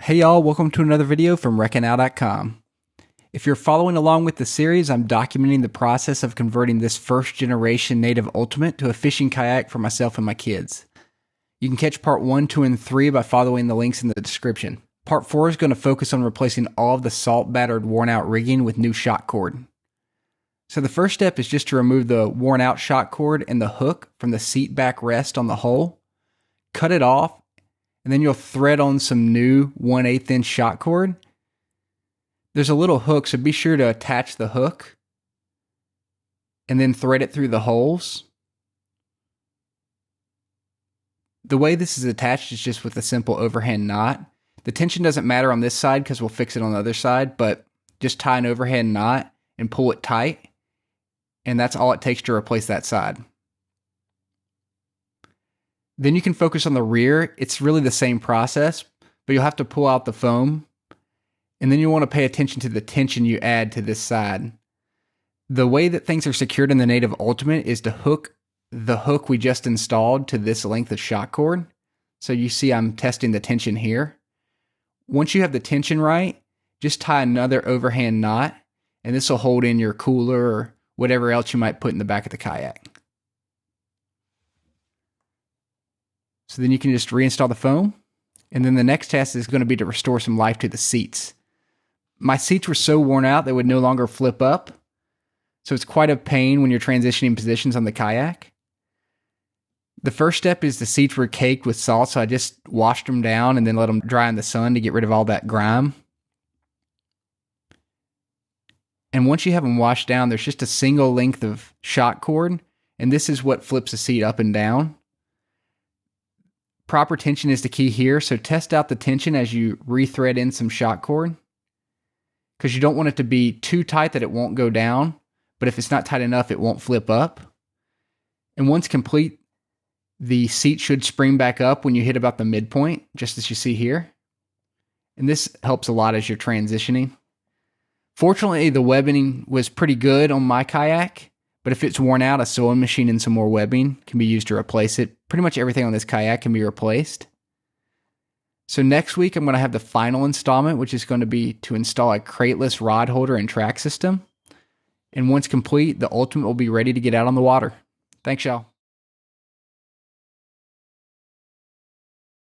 Hey y'all, welcome to another video from WreckingNow.com. If you're following along with the series, I'm documenting the process of converting this first generation native Ultimate to a fishing kayak for myself and my kids. You can catch part 1, 2, and 3 by following the links in the description. Part 4 is going to focus on replacing all of the salt battered worn out rigging with new shock cord. So the first step is just to remove the worn out shock cord and the hook from the seat back rest on the hull, cut it off, and then you'll thread on some new 1/8 inch shock cord. There's a little hook, so be sure to attach the hook and then thread it through the holes. The way this is attached is just with a simple overhand knot. The tension doesn't matter on this side because we'll fix it on the other side, but just tie an overhand knot and pull it tight, and that's all it takes to replace that side. Then you can focus on the rear. It's really the same process, but you'll have to pull out the foam, and then you want to pay attention to the tension you add to this side. The way that things are secured in the Native Ultimate is to hook the hook we just installed to this length of shock cord. So you see I'm testing the tension here. Once you have the tension right, just tie another overhand knot, and this will hold in your cooler or whatever else you might put in the back of the kayak. So then you can just reinstall the foam. And then the next task is going to be to restore some life to the seats. My seats were so worn out they would no longer flip up. So it's quite a pain when you're transitioning positions on the kayak. The first step is the seats were caked with salt, so I just washed them down and then let them dry in the sun to get rid of all that grime. And once you have them washed down, there's just a single length of shock cord, and this is what flips the seat up and down. Proper tension is the key here, so test out the tension as you rethread in some shock cord, because you don't want it to be too tight that it won't go down, but if it's not tight enough, it won't flip up. And once complete, the seat should spring back up when you hit about the midpoint, just as you see here. And this helps a lot as you're transitioning. Fortunately, the webbing was pretty good on my kayak, but if it's worn out, a sewing machine and some more webbing can be used to replace it. Pretty much everything on this kayak can be replaced. So next week, I'm going to have the final installment, which is going to be to install a crateless rod holder and track system. And once complete, the Ultimate will be ready to get out on the water. Thanks, y'all.